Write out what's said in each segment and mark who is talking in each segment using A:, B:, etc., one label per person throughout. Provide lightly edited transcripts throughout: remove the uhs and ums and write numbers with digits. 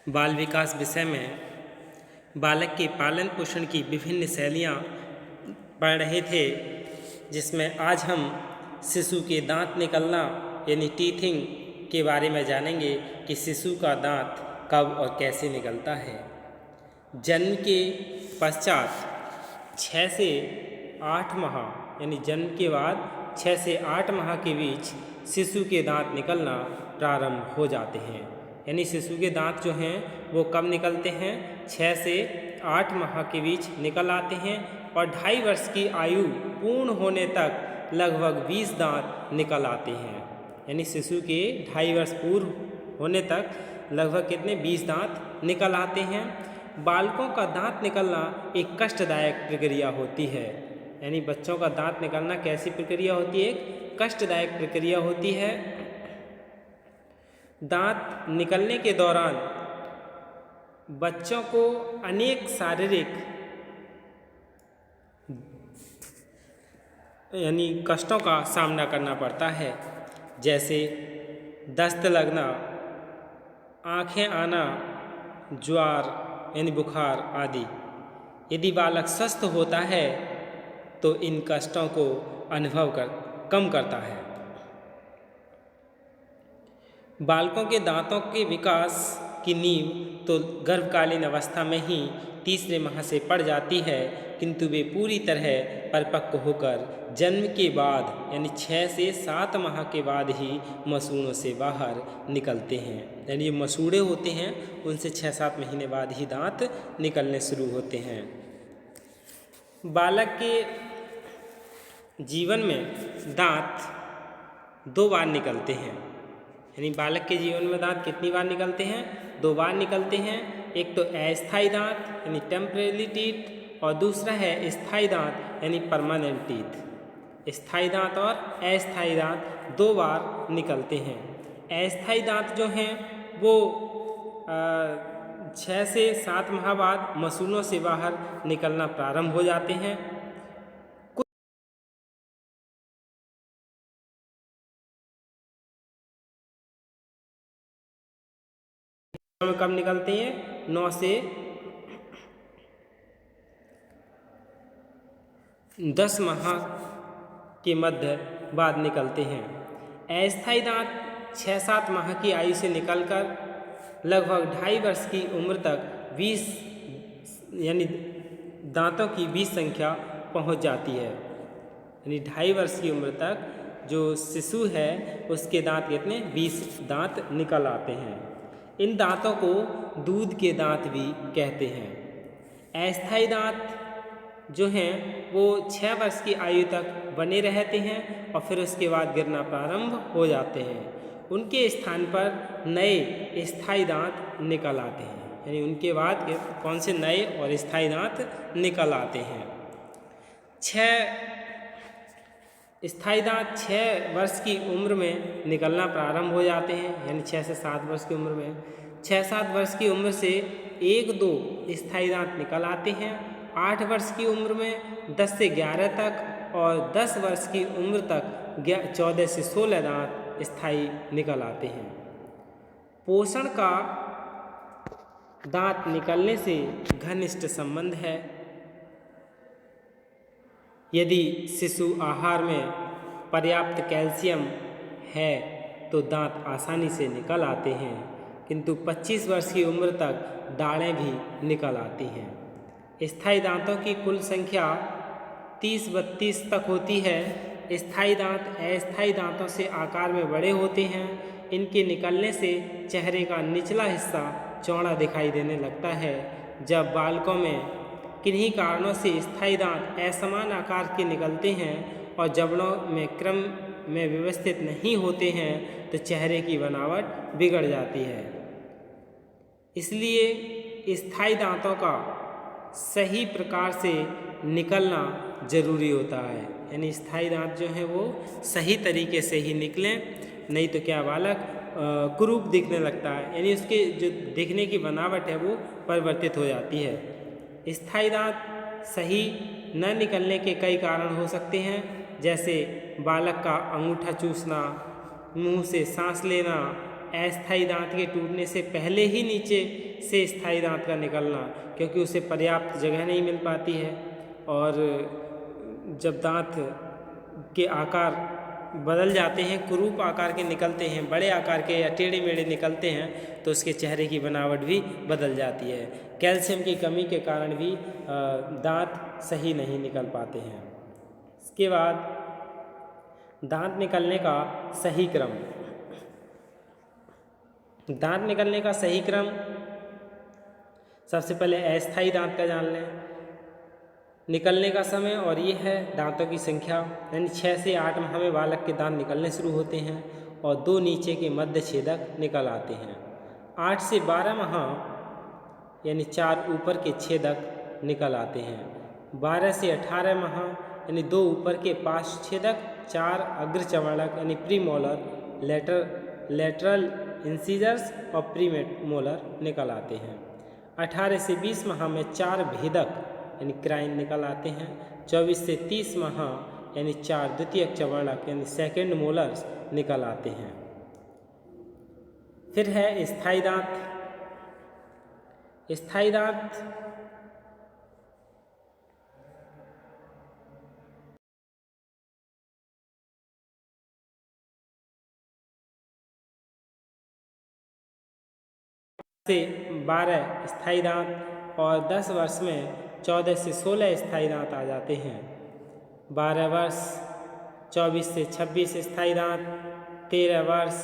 A: बाल विकास विषय में बालक के पालन पोषण की विभिन्न शैलियाँ पढ़ रहे थे, जिसमें आज हम शिशु के दांत निकलना यानी टीथिंग के बारे में जानेंगे कि शिशु का दांत कब और कैसे निकलता है। जन्म के पश्चात 6 से 8 माह यानी जन्म के बाद 6 से 8 माह के बीच शिशु के दांत निकलना प्रारंभ हो जाते हैं। यानी शिशु के दांत जो हैं वो कब निकलते हैं? 6 से 8 माह के बीच निकल आते हैं और 2.5 वर्ष की आयु पूर्ण होने तक लगभग 20 दांत निकल आते हैं। यानी शिशु के 2.5 वर्ष पूर्ण होने तक लगभग कितने 20 दांत निकल आते हैं। बालकों का दांत निकलना एक कष्टदायक प्रक्रिया होती है। यानी बच्चों का दांत निकलना कैसी प्रक्रिया होती है? एक कष्टदायक प्रक्रिया होती है। दांत निकलने के दौरान बच्चों को अनेक शारीरिक यानी कष्टों का सामना करना पड़ता है, जैसे दस्त लगना, आँखें आना, ज्वर यानी बुखार आदि। यदि बालक स्वस्थ होता है तो इन कष्टों को कम करता है। बालकों के दांतों के विकास की नींव तो गर्भकालीन अवस्था में ही तीसरे माह से पड़ जाती है, किंतु वे पूरी तरह परिपक्व होकर जन्म के बाद यानी 6 से 7 माह के बाद ही मसूड़ों से बाहर निकलते हैं। यानी ये मसूड़े होते हैं उनसे 6-7 महीने बाद ही दांत निकलने शुरू होते हैं। बालक के जीवन में दांत 2 बार निकलते हैं। यानी बालक के जीवन में दांत कितनी बार निकलते हैं? 2 बार निकलते हैं। एक तो अस्थायी दांत यानी टेम्परेरी टीथ और दूसरा है स्थायी दांत यानी परमानेंट टीथ। स्थायी दांत और अस्थायी दांत 2 बार निकलते हैं। अस्थायी दांत जो हैं वो 6 से 7 माह बाद मसूड़ों से बाहर निकलना प्रारंभ हो जाते हैं। कब निकलते हैं? 9 से 10 माह के मध्य बाद निकलते हैं। अस्थायी दांत 6-7 माह की आयु से निकलकर लगभग 2.5 वर्ष की उम्र तक 20 यानी दांतों की 20 संख्या पहुंच जाती है। यानी 2.5 वर्ष की उम्र तक जो शिशु है उसके दांत कितने 20 दांत निकल आते हैं। इन दांतों को दूध के दांत भी कहते हैं। अस्थायी दांत जो हैं वो 6 वर्ष की आयु तक बने रहते हैं और फिर उसके बाद गिरना प्रारंभ हो जाते हैं। उनके स्थान पर नए स्थायी दांत निकल आते हैं। यानी उनके बाद कौन से नए और स्थायी दांत निकल आते हैं? 6 स्थायी दांत 6 वर्ष की उम्र में निकलना प्रारंभ हो जाते हैं। यानी 6 से 7 वर्ष की उम्र में 6-7 वर्ष की उम्र से 1-2 स्थायी दांत निकल आते हैं। 8 वर्ष की उम्र में 10 से 11 तक और 10 वर्ष की उम्र तक 14 से 16 दांत स्थायी निकल आते हैं। पोषण का दांत निकलने से घनिष्ठ संबंध है। यदि शिशु आहार में पर्याप्त कैल्शियम है तो दांत आसानी से निकल आते हैं, किंतु 25 वर्ष की उम्र तक दाढ़ें भी निकल आती हैं। स्थायी दांतों की कुल संख्या 30-32 तक होती है। स्थायी दांत अस्थायी दांतों से आकार में बड़े होते हैं। इनके निकलने से चेहरे का निचला हिस्सा चौड़ा दिखाई देने लगता है। जब बालकों में किन्हीं कारणों से स्थायी दांत असमान आकार के निकलते हैं और जबड़ों में क्रम में व्यवस्थित नहीं होते हैं तो चेहरे की बनावट बिगड़ जाती है। इसलिए स्थायी दांतों का सही प्रकार से निकलना जरूरी होता है। यानी स्थायी दांत जो हैं वो सही तरीके से ही निकलें, नहीं तो क्या बालक कुरूप दिखने लगता है। यानी उसके जो दिखने की बनावट है वो परिवर्तित हो जाती है। स्थायी दांत सही न निकलने के कई कारण हो सकते हैं, जैसे बालक का अंगूठा चूसना, मुंह से सांस लेना, अस्थायी दांत के टूटने से पहले ही नीचे से स्थायी दांत का निकलना, क्योंकि उसे पर्याप्त जगह नहीं मिल पाती है। और जब दांत के आकार बदल जाते हैं, कुरूप आकार के निकलते हैं, बड़े आकार के या टेढ़े मेढ़े निकलते हैं, तो उसके चेहरे की बनावट भी बदल जाती है। कैल्शियम की कमी के कारण भी दांत सही नहीं निकल पाते हैं। इसके बाद दांत निकलने का सही क्रम। दांत निकलने का सही क्रम, सबसे पहले अस्थायी दांत का जान लें। निकलने का समय और ये है दांतों की संख्या, यानी 6 से 8 माह में बालक के दांत निकलने शुरू होते हैं और 2 नीचे के मध्य छेदक निकल आते हैं। 8 से 12 माह यानी 4 ऊपर के छेदक निकल आते हैं। 12 से 18 माह यानी 2 ऊपर के पार्श्व छेदक, 4 अग्र चर्वणक यानी प्रीमोलर, लेटरल इंसीजर्स और प्रीमोलर निकल आते हैं। 18 से 20 माह में 4 भेदक यानी क्राइन निकल आते हैं। 24 से 30 माह यानी 4 द्वितीयक चर्वणक यानी सेकेंड मोलर्स निकल आते हैं। फिर है स्थायी दांत। स्थायी दांत से 12 स्थायी दांत और 10 वर्ष में 14 से 16 स्थायी दांत आ जाते हैं। 12 वर्ष 24 से 26 स्थायी दांत, 13 वर्ष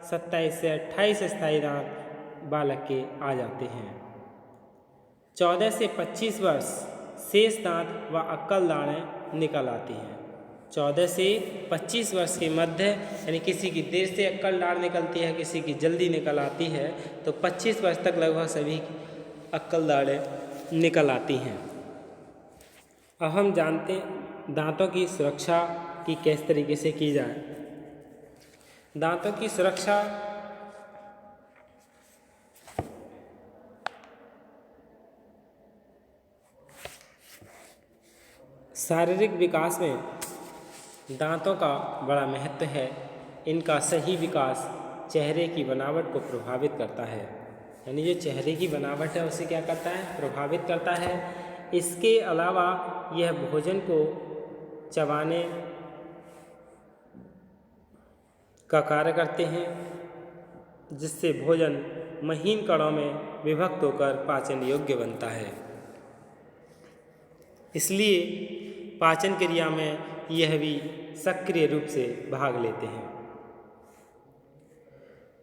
A: 27 से 28 स्थायी दांत बालक के आ जाते हैं। 14 से 25 वर्ष शेष दांत व अक्कल दाढ़ें निकल आती हैं। 14 से 25 वर्ष के मध्य यानी किसी की देर से अक्कल दाढ़ निकलती है, किसी की जल्दी निकल आती है, तो 25 वर्ष तक लगभग सभी अक्कल दाढ़ें निकल आती हैं। अब हम जानते हैं दांतों की सुरक्षा की किस तरीके से की जाए। दांतों की सुरक्षा शारीरिक विकास में दांतों का बड़ा महत्व है। इनका सही विकास चेहरे की बनावट को प्रभावित करता है, यानी जो चेहरे की बनावट है उसे क्या करता है, प्रभावित करता है। इसके अलावा यह भोजन को चबाने का कार्य करते हैं, जिससे भोजन महीन कणों में विभक्त होकर पाचन योग्य बनता है। इसलिए पाचन क्रिया में यह भी सक्रिय रूप से भाग लेते हैं।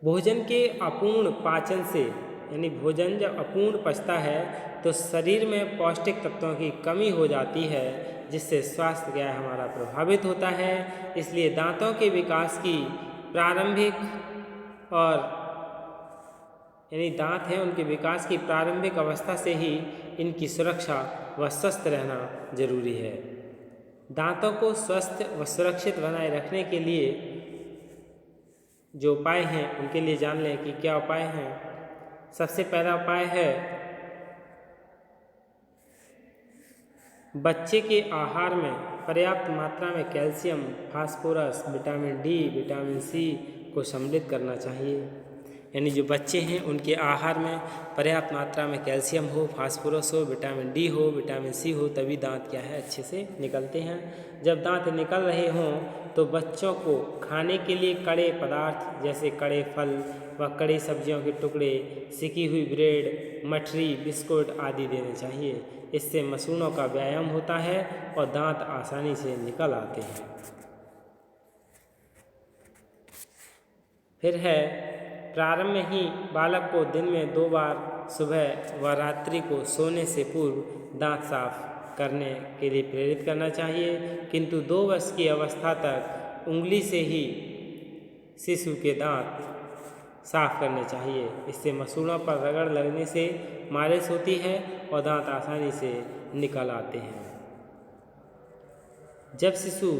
A: भोजन के अपूर्ण पाचन से, यानी भोजन जब अपूर्ण पचता है तो शरीर में पौष्टिक तत्वों की कमी हो जाती है, जिससे स्वास्थ्य क्या है हमारा प्रभावित होता है। इसलिए दांतों के विकास की प्रारंभिक और यानी दांत हैं उनके विकास की प्रारंभिक अवस्था से ही इनकी सुरक्षा व स्वस्थ रहना जरूरी है। दांतों को स्वस्थ व सुरक्षित बनाए रखने के लिए जो उपाय हैं उनके लिए जान लें कि क्या उपाय हैं। सबसे पहला उपाय है बच्चे के आहार में पर्याप्त मात्रा में calcium, phosphorus, vitamin D, vitamin C को सम्मिलित करना चाहिए। यानी जो बच्चे हैं उनके आहार में पर्याप्त मात्रा में कैल्शियम हो, फास्फोरस हो, विटामिन डी हो, विटामिन सी हो, तभी दांत क्या है अच्छे से निकलते हैं। जब दांत निकल रहे हों तो बच्चों को खाने के लिए कड़े पदार्थ जैसे कड़े फल व कड़ी सब्जियों के टुकड़े, सिकी हुई ब्रेड, मठरी, बिस्कुट आदि देने चाहिए। इससे मसूड़ों का व्यायाम होता है और दांत आसानी से निकल आते हैं। फिर है प्रारंभ में ही बालक को दिन में 2 बार सुबह व रात्रि को सोने से पूर्व दांत साफ करने के लिए प्रेरित करना चाहिए, किंतु 2 वर्ष की अवस्था तक उंगली से ही शिशु के दांत साफ करने चाहिए। इससे मसूड़ों पर रगड़ लगने से मालिश होती है और दांत आसानी से निकल आते हैं। जब शिशु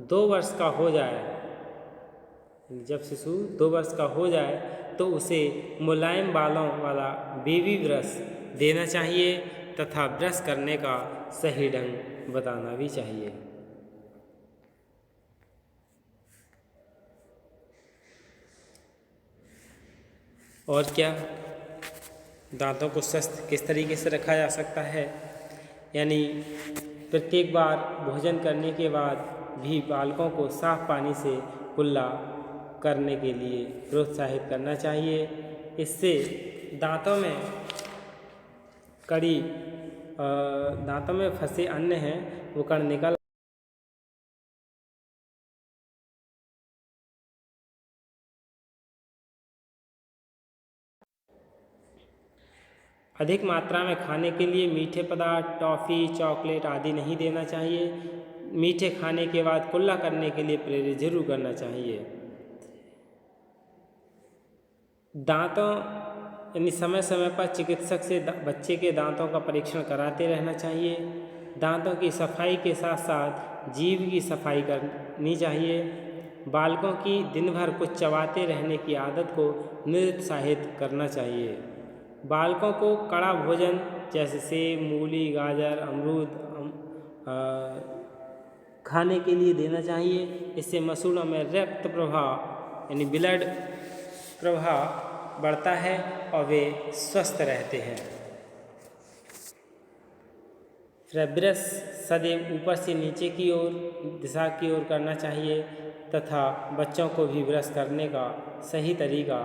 A: 2 वर्ष का हो जाए तो उसे मुलायम बालों वाला बेबी ब्रश देना चाहिए तथा ब्रश करने का सही ढंग बताना भी चाहिए। और क्या दांतों को स्वस्थ किस तरीके से रखा जा सकता है, यानी प्रत्येक बार भोजन करने के बाद भी बालकों को साफ पानी से कुल्ला करने के लिए प्रोत्साहित करना चाहिए। इससे दांतों में दांतों में फंसे अन्न हैं वो कण निकल अधिक मात्रा में खाने के लिए मीठे पदार्थ, टॉफ़ी, चॉकलेट आदि नहीं देना चाहिए। मीठे खाने के बाद कुल्ला करने के लिए प्रेरित जरूर करना चाहिए। दांतों यानी समय समय पर चिकित्सक से बच्चे के दांतों का परीक्षण कराते रहना चाहिए। दांतों की सफाई के साथ साथ जीभ की सफाई करनी चाहिए। बालकों की दिन भर कुछ चबाते रहने की आदत को निरुत्साहित करना चाहिए। बालकों को कड़ा भोजन जैसे सेब, मूली, गाजर, अमरूद खाने के लिए देना चाहिए। इससे मसूड़ों में रक्त प्रवाह यानी ब्लड प्रवाह बढ़ता है और वे स्वस्थ रहते हैं। फिर ब्रश सदैव ऊपर से नीचे की ओर दिशा की ओर करना चाहिए तथा बच्चों को भी ब्रश करने का सही तरीका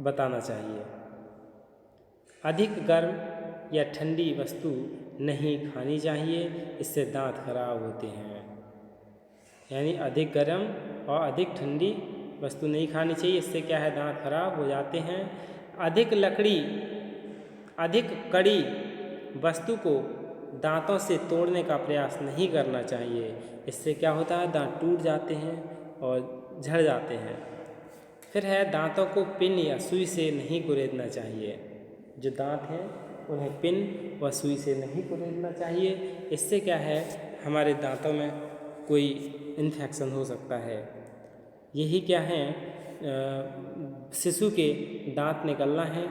A: बताना चाहिए। अधिक गर्म या ठंडी वस्तु नहीं खानी चाहिए, इससे दांत खराब होते हैं। यानी अधिक गर्म और अधिक ठंडी वस्तु नहीं खानी चाहिए, इससे क्या है दांत खराब हो जाते हैं। अधिक कड़ी वस्तु को दांतों से तोड़ने का प्रयास नहीं करना चाहिए, इससे क्या होता है दांत टूट जाते हैं और झड़ जाते हैं। फिर है दांतों को पिन या सुई से नहीं कुरेदना चाहिए। जो दांत हैं उन्हें पिन व सुई से नहीं कुरेदना चाहिए, इससे क्या है हमारे दांतों में कोई इन्फेक्शन हो सकता है। यही क्या है शिशु के दांत निकलना है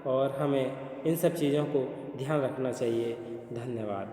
A: और हमें इन सब चीज़ों को ध्यान रखना चाहिए। धन्यवाद।